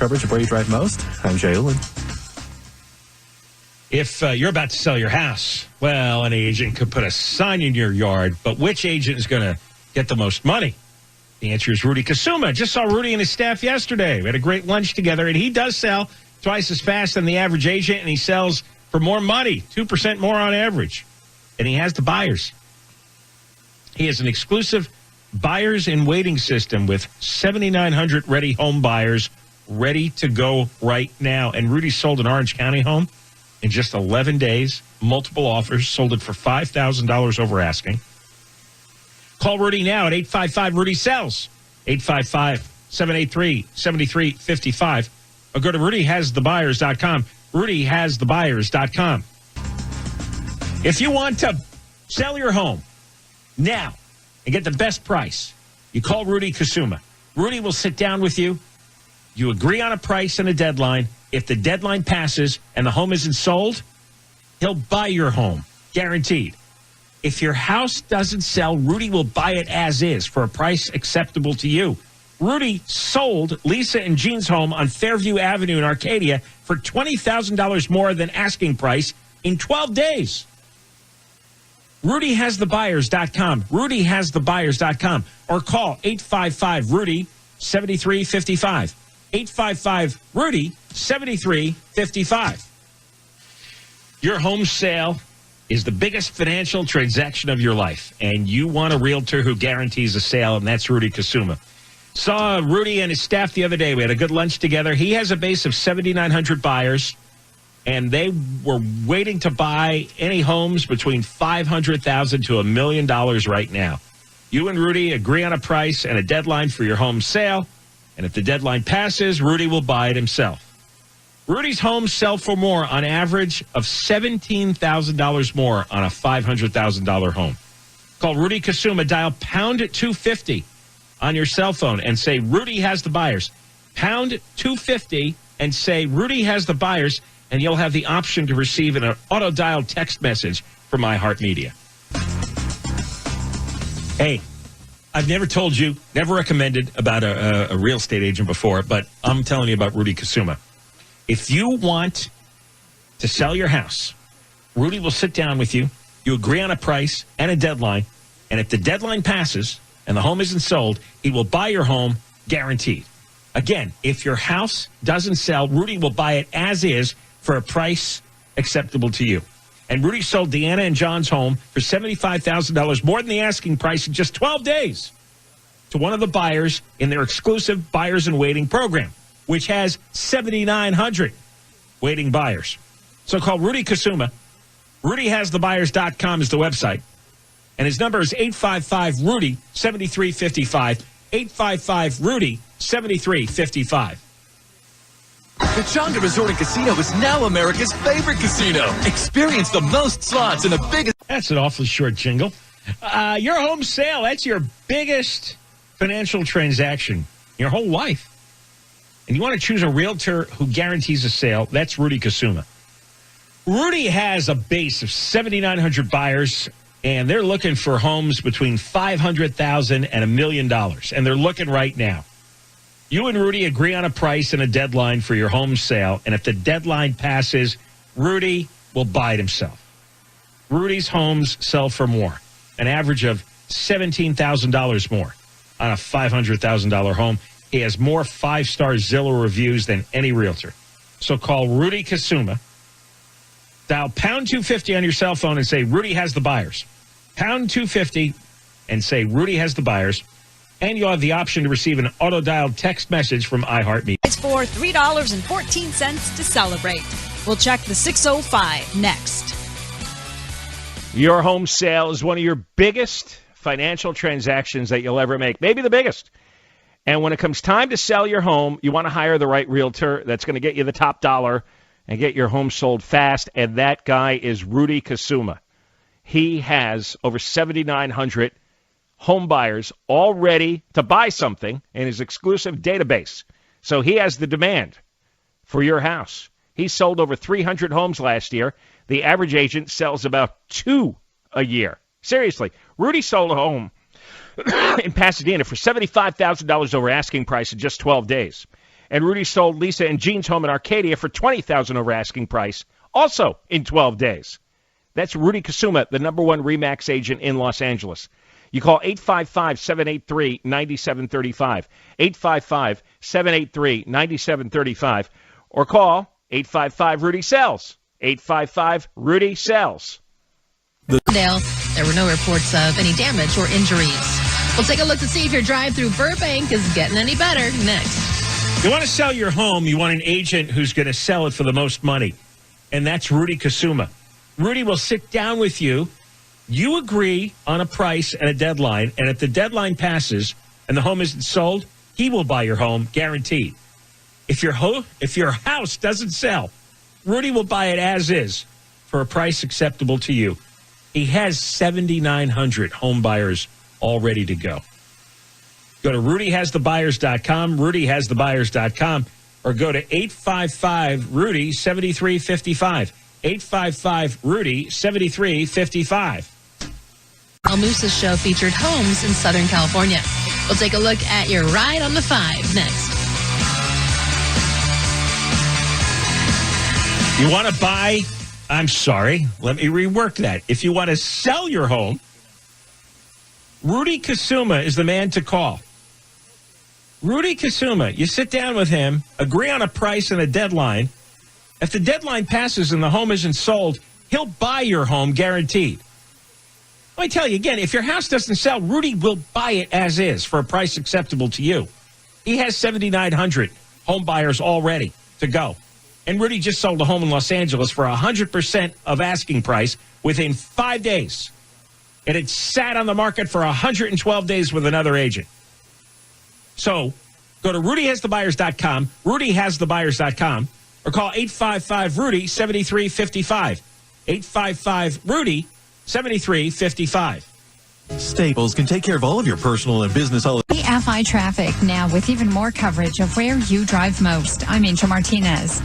coverage of Where You Drive Most. I'm Jay Ullin. If you're about to sell your house, well, an agent could put a sign in your yard, but which agent is going to get the most money? The answer is Rudy Kusuma. Just saw Rudy and his staff yesterday. We had a great lunch together, and he does sell twice as fast than the average agent, and he sells for more money, 2% more on average. And he has the buyers. He has an exclusive buyers in waiting system with 7,900 ready home buyers ready to go right now. And Rudy sold an Orange County home in just 11 days, multiple offers, sold it for $5,000 over asking. Call Rudy now at 855-RUDY-SELLS, 855-783-7355, or go to RudyHasTheBuyers.com, RudyHasTheBuyers.com. If you want to sell your home now and get the best price, you call Rudy Kusuma. Rudy will sit down with you. You agree on a price and a deadline. If the deadline passes and the home isn't sold, he'll buy your home, guaranteed. If your house doesn't sell, Rudy will buy it as is for a price acceptable to you. Rudy sold Lisa and Jean's home on Fairview Avenue in Arcadia for $20,000 more than asking price in 12 days. RudyHasTheBuyers.com, RudyHasTheBuyers.com, or call 855-RUDY-7355. 855-RUDY-7355. Your home sale is the biggest financial transaction of your life, and you want a realtor who guarantees a sale, and that's Rudy Kusuma. Saw Rudy and his staff the other day. We had a good lunch together. He has a base of 7,900 buyers, and they were waiting to buy any homes between $500,000 to $1 million right now. You and Rudy agree on a price and a deadline for your home sale. And if the deadline passes, Rudy will buy it himself. Rudy's homes sell for more, on average, of $17,000 more on a $500,000 home. Call Rudy Kusuma. Dial pound 250 on your cell phone and say, Rudy has the buyers. Pound 250 and say, Rudy has the buyers, and you'll have the option to receive an auto-dial text message from iHeartMedia. Hey. I've never told you, never recommended about a real estate agent before, but I'm telling you about Rudy Kusuma. If you want to sell your house, Rudy will sit down with you. You agree on a price and a deadline, and if the deadline passes and the home isn't sold, he will buy your home, guaranteed. Again, if your house doesn't sell, Rudy will buy it as is for a price acceptable to you. And Rudy sold Deanna and John's home for $75,000 more than the asking price in just 12 days to one of the buyers in their exclusive Buyers in Waiting program, which has 7,900 waiting buyers. So call Rudy Kusuma. RudyHasTheBuyers.com is the website. And his number is 855-RUDY-7355. 855-RUDY-7355. The Chonga Resort and Casino is now America's favorite casino. Experience the most slots and the biggest... That's an awfully short jingle. Your home sale, that's your biggest financial transaction your whole life. And you want to choose a realtor who guarantees a sale, that's Rudy Kusuma. Rudy has a base of 7,900 buyers, and they're looking for homes between $500,000 and $1 million. And they're looking right now. You and Rudy agree on a price and a deadline for your home sale, and if the deadline passes, Rudy will buy it himself. Rudy's homes sell for more, an average of $17,000 more on a $500,000 home. He has more 5-star Zillow reviews than any realtor. So call Rudy Kusuma. Dial pound 250 on your cell phone and say, Rudy has the buyers. Pound 250 and say, Rudy has the buyers. And you'll have the option to receive an auto-dialed text message from iHeartMedia. It's for $3.14 to celebrate. We'll check the 605 next. Your home sale is one of your biggest financial transactions that you'll ever make, maybe the biggest. And when it comes time to sell your home, you want to hire the right realtor that's going to get you the top dollar and get your home sold fast, and that guy is Rudy Kusuma. He has over 7,900 home buyers all ready to buy something in his exclusive database. So he has the demand for your house. He sold over 300 homes last year. The average agent sells about 2 a year. Seriously, Rudy sold a home in Pasadena for $75,000 over asking price in just 12 days. And Rudy sold Lisa and Jean's home in Arcadia for $20,000 over asking price, also in 12 days. That's Rudy Kusuma, the #1 RE/MAX agent in Los Angeles. You call 855-783-9735, 855-783-9735, or call 855-RUDY-SELLS, 855-RUDY-SELLS. There were no reports of any damage or injuries. We'll take a look to see if your drive through Burbank is getting any better next. You want to sell your home, you want an agent who's going to sell it for the most money, and that's Rudy Kusuma. Rudy will sit down with you. You agree on a price and a deadline, and if the deadline passes and the home isn't sold, he will buy your home, guaranteed. If your house doesn't sell, Rudy will buy it as is for a price acceptable to you. He has 7,900 home buyers all ready to go. Go to rudyhasthebuyers.com, rudyhasthebuyers.com, or go to 855-RUDY-7355, 855-RUDY-7355. El Moose's show featured homes in Southern California. We'll take a look at your ride on the 5 next. You want to buy? I'm sorry. Let me rework that. If you want to sell your home, Rudy Kusuma is the man to call. Rudy Kusuma, you sit down with him, agree on a price and a deadline. If the deadline passes and the home isn't sold, he'll buy your home guaranteed. Let me tell you again, if your house doesn't sell, Rudy will buy it as is for a price acceptable to you. He has 7,900 home buyers all ready to go. And Rudy just sold a home in Los Angeles for 100% of asking price within 5 days. And it sat on the market for 112 days with another agent. So go to rudyhasthebuyers.com, rudyhasthebuyers.com, or call 855-RUDY-7355, 855-RUDY-7355. Staples can take care of all of your personal and business holidays. FI Traffic now with even more coverage of where you drive most. I'm Angel Martinez.